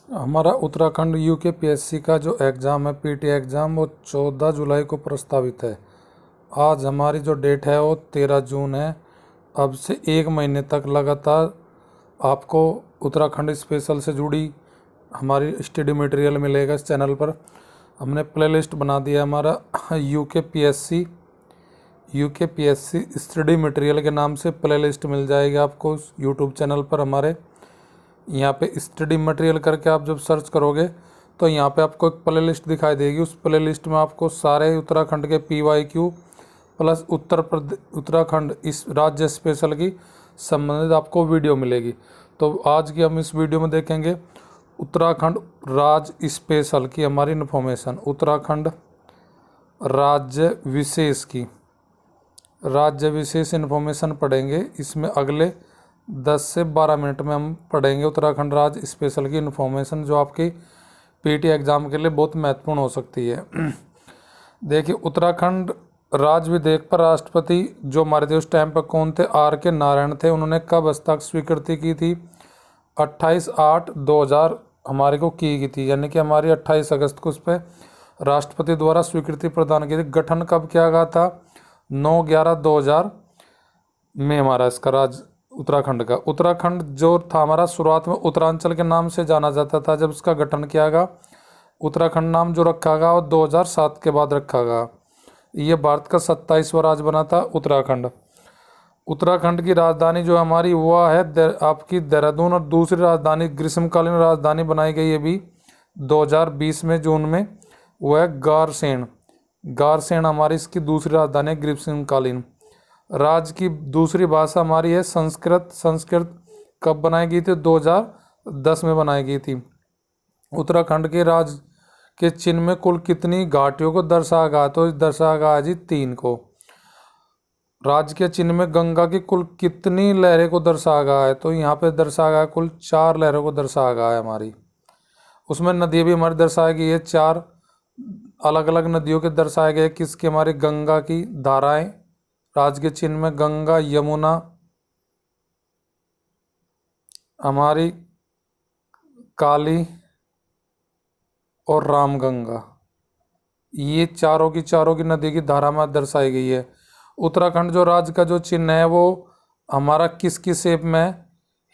हमारा उत्तराखंड यूकेपीएससी का जो एग्ज़ाम है पीटी एग्ज़ाम वो 14 जुलाई को प्रस्तावित है। आज हमारी जो डेट है वो 13 जून है। अब से एक महीने तक लगातार आपको उत्तराखंड स्पेशल से जुड़ी हमारी स्टडी मटेरियल मिलेगा। इस चैनल पर हमने प्लेलिस्ट बना दिया हमारा यूकेपीएससी स्टडी मटेरियल के नाम से प्लेलिस्ट मिल जाएगी आपको यूट्यूब चैनल पर। हमारे यहाँ पे स्टडी मटेरियल करके आप जब सर्च करोगे तो यहाँ पे आपको एक प्लेलिस्ट दिखाई देगी। उस प्लेलिस्ट में आपको सारे उत्तराखंड के PYQ प्लस उत्तराखंड इस राज्य स्पेशल की संबंधित आपको वीडियो मिलेगी। तो आज की हम इस वीडियो में देखेंगे उत्तराखंड राज्य स्पेशल की हमारी इन्फॉर्मेशन, उत्तराखंड राज्य विशेष इन्फॉर्मेशन पढ़ेंगे। इसमें अगले 10 से 12 मिनट में हम पढ़ेंगे उत्तराखंड राज्य स्पेशल की इन्फॉर्मेशन, जो आपकी पीटी एग्ज़ाम के लिए बहुत महत्वपूर्ण हो सकती है। देखिए, उत्तराखंड राज्य विधेयक पर राष्ट्रपति जो हमारे थे उस टाइम पर कौन थे? RK नारायण थे। उन्होंने कब हस्ताक्षर स्वीकृति की थी? 28/8/2000 हमारे को की गई थी, यानी कि हमारी 28 अगस्त को उस पर राष्ट्रपति द्वारा स्वीकृति प्रदान की थी। गठन कब किया गया था? 9/11/2000 में हमारा इसका राज्य उत्तराखंड का। उत्तराखंड जो था हमारा शुरुआत में उत्तरांचल के नाम से जाना जाता था। जब इसका गठन किया गया, उत्तराखंड नाम जो रखा गया वो 2007 के बाद रखा गया। ये भारत का 27वां राज्य बना था उत्तराखंड। उत्तराखंड की राजधानी जो हमारी वो है आपकी देहरादून, और दूसरी राजधानी ग्रीष्मकालीन राजधानी बनाई गई है भी 2020 में जून में, वो है गारसेन हमारी इसकी दूसरी राजधानी है ग्रीष्मकालीन। राज्य की दूसरी भाषा हमारी है संस्कृत कब बनाई गई थी? 2010 में बनाई गई थी। उत्तराखंड के राज्य के चिन्ह में कुल कितनी घाटियों को दर्शाया गया? तो दर्शाया गया जी 3 को। राज्य के चिन्ह में गंगा की कुल कितनी लहरें को दर्शाया गया है? तो यहाँ पे दर्शाया गया कुल 4 लहरों को दर्शाया गया है हमारी। उसमें नदियाँ भी हमारी दर्शाई गई है, 4 अलग अलग नदियों के दर्शाए गए। किसकी? हमारी गंगा की धाराएं राज्य के चिन्ह में गंगा, यमुना, हमारी काली और रामगंगा, ये चारों की नदी की धारा में दर्शाई गई है। उत्तराखंड जो राज्य का जो चिन्ह है वो हमारा किसकी शेप में है?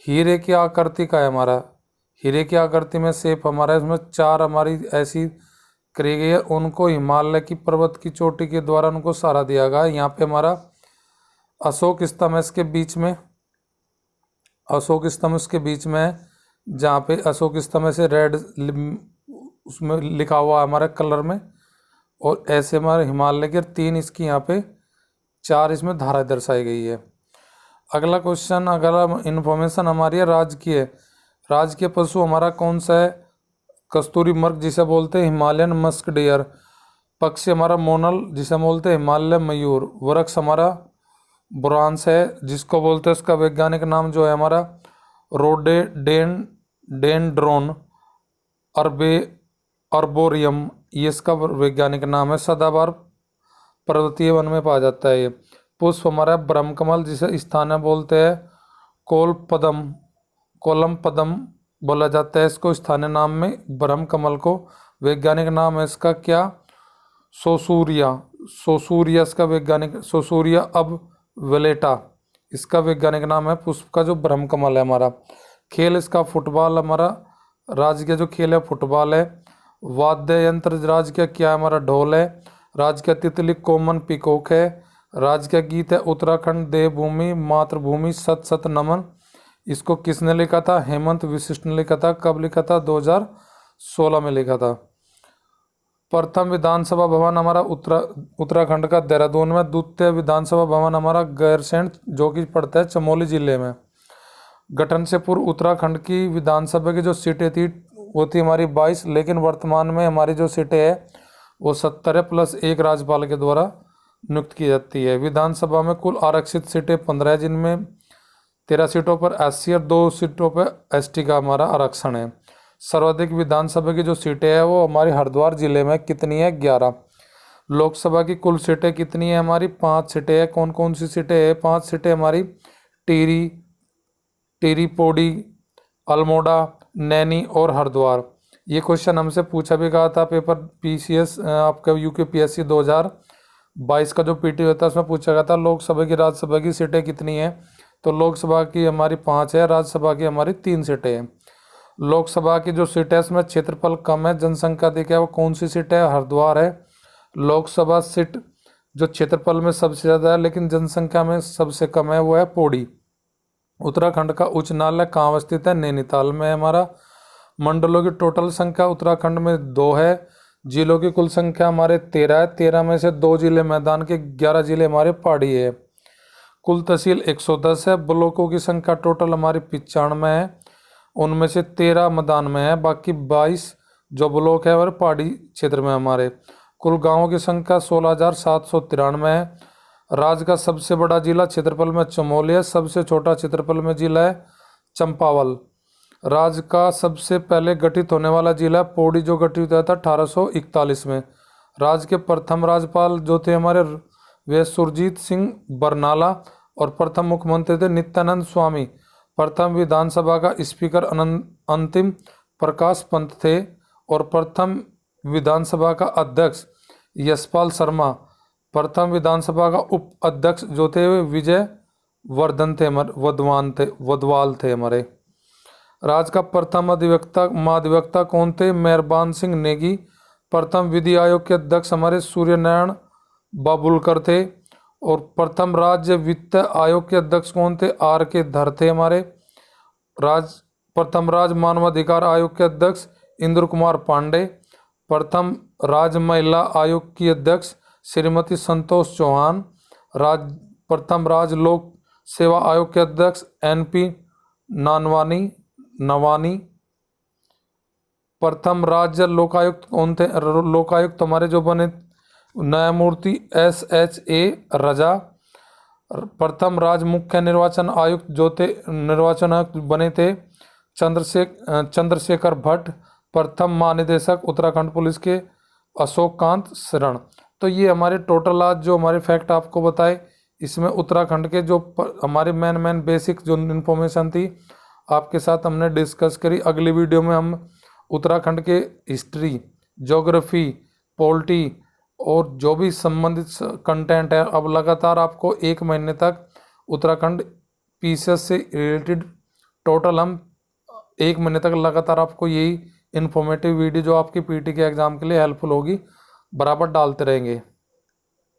हीरे की आकृति का है हमारा। हीरे की आकृति में शेप हमारा, इसमें 4 हमारी ऐसी करी गई है। उनको हिमालय की पर्वत की चोटी के द्वारा उनको सहारा दिया गया है। यहाँ पे हमारा अशोक स्तंभ है इसके बीच में, अशोक स्तंभ इसके बीच में है, जहाँ पे अशोक स्तंभ से रेड उसमें लिखा हुआ है हमारे कलर में। और ऐसे हमारे हिमालय के 3 इसकी यहाँ पे 4 इसमें धारा दर्शाई गई है। अगला क्वेश्चन, अगला इन्फॉर्मेशन हमारी है राज्य की है। राज्य के पशु हमारा कौन सा है? कस्तूरी मृग जिसे बोलते हैं हिमालयन मस्क डियर। पक्षी हमारा मोनल जिसे बोलते हैं हिमालय मयूर। वृक्ष हमारा बुरांस है जिसको बोलते हैं, उसका वैज्ञानिक नाम जो है हमारा रोडेडेंड्रोन अर्बोरियम, ये इसका वैज्ञानिक नाम है। सदाबहार पर्वतीय वन में पाया जाता है ये। पुष्प हमारा ब्रह्मकमल जिसे स्थानीय बोलते हैं कोलम पदम बोला जाता है इसको स्थानीय नाम में। ब्रह्मकमल को वैज्ञानिक नाम है इसका क्या? सोसूरिया इसका वैज्ञानिक, सोसूरिया अब वेलेटा इसका वैज्ञानिक नाम है पुष्प का जो ब्रह्मकमल है हमारा। खेल इसका फुटबॉल, हमारा राज्य का जो खेल है फुटबॉल है। वाद्य यंत्र राज्य का क्या है? हमारा ढोल है। राज्य का तितली कॉमन पीकॉक है। राज्य का गीत है उत्तराखंड देवभूमि मातृभूमि सत सत नमन। इसको किसने लिखा था? हेमंत विशिष्ट ने लिखा था। कब लिखा था? 2016 में लिखा था। प्रथम विधानसभा भवन हमारा उत्तराखंड का देहरादून में। द्वितीय विधानसभा भवन हमारा गैरसैंण जो कि पड़ता है चमोली जिले में। गठन से पूर्व उत्तराखंड की विधानसभा की जो सीटें थी वो थी हमारी 22, लेकिन वर्तमान में हमारी जो सीटें है वो 70 है, प्लस 1 राज्यपाल के द्वारा नियुक्त की जाती है। विधानसभा में कुल आरक्षित सीटें 15 है, जिनमें 13 सीटों पर SC और 2 सीटों पर ST का हमारा आरक्षण है। सर्वाधिक विधानसभा की जो सीटें है वो हमारी हरिद्वार जिले में कितनी है? 11। लोकसभा की कुल सीटें कितनी है? हमारी 5 सीटें हैं। कौन कौन सी सीटें हैं? 5 सीटें हमारी टिहरी, पौड़ी, अल्मोड़ा, नैनी और हरिद्वार। ये क्वेश्चन हमसे पूछा भी गया था पेपर पीसीएस आपका यूकेपीएससी 2022 का जो पीटी होता है उसमें पूछा गया था लोकसभा की राज्यसभा की सीटें कितनी हैं। तो लोकसभा की हमारी 5 है, राज्यसभा की हमारी 3 सीटें हैं। लोकसभा की जो सीट है उसमें क्षेत्रफल कम है, जनसंख्या अधिक है, वो कौन सी सीट है? हरिद्वार है। लोकसभा सीट जो क्षेत्रफल में सबसे ज़्यादा है लेकिन जनसंख्या में सबसे कम है वो है पौड़ी। उत्तराखंड का उच्च न्यायालय कहाँ अवस्थित है? नैनीताल में है हमारा। मंडलों की टोटल संख्या उत्तराखंड में 2 है। जिलों की कुल संख्या हमारे 13 है। 13 में से 2 जिले मैदान के, 11 जिले हमारे पहाड़ी है। कुल तहसील 110 है। ब्लॉकों की संख्या टोटल हमारी 95 है, उनमें से 13 मैदान में है, बाकी 22 जो ब्लॉक है हमारे पहाड़ी क्षेत्र में हमारे। कुल गाँवों की संख्या 16,793 है। राज्य का सबसे बड़ा जिला क्षेत्रफल में चमोली है, सबसे छोटा क्षेत्रफल में जिला है चंपावल। राज्य का सबसे पहले गठित होने वाला जिला पौड़ी जो गठित हुआ था 1841 में। राज्य के प्रथम राज्यपाल जो थे हमारे वे सुरजीत सिंह बरनाला और प्रथम मुख्यमंत्री थे नित्यानंद स्वामी। प्रथम विधानसभा का स्पीकर अंतिम प्रकाश पंत थे और प्रथम विधानसभा का अध्यक्ष यशपाल शर्मा। प्रथम विधानसभा का उप अध्यक्ष जो थे वे विजय वर्धन थे, वदवाल थे हमारे। राज्य का प्रथम महाधिवक्ता कौन थे? मेहरबान सिंह नेगी। प्रथम विधि आयोग के अध्यक्ष हमारे सूर्य नारायण बाबुलकर थे। और प्रथम राज्य वित्त आयोग के अध्यक्ष कौन थे? आर के धर थे हमारे। प्रथम राज्य मानवाधिकार आयोग के अध्यक्ष इंद्र कुमार पांडे। प्रथम राज्य महिला आयोग की अध्यक्ष श्रीमती संतोष चौहान। प्रथम राज्य लोक सेवा आयोग के अध्यक्ष एनपी नवानी। प्रथम राज्य लोकायुक्त कौन थे? लोकायुक्त हमारे जो बने न्यायमूर्ति SHA रजा। प्रथम राज्य मुख्य निर्वाचन आयुक्त जो थे निर्वाचन आयुक्त बने थे चंद्रशेखर भट्ट। प्रथम महानिदेशक उत्तराखंड पुलिस के अशोक कांत शरण। तो ये हमारे टोटल आज जो हमारे फैक्ट आपको बताए, इसमें उत्तराखंड के जो हमारे मेन बेसिक जो इन्फॉर्मेशन थी आपके साथ हमने डिस्कस करी। अगली वीडियो में हम उत्तराखंड के हिस्ट्री, ज्योग्राफी, पॉलिटी और जो भी संबंधित कंटेंट है, अब लगातार आपको 1 महीने तक उत्तराखंड पीसीएस से रिलेटेड टोटल हम 1 महीने तक लगातार आपको यही इन्फॉर्मेटिव वीडियो जो आपकी पीटी के एग्ज़ाम के लिए हेल्पफुल होगी बराबर डालते रहेंगे।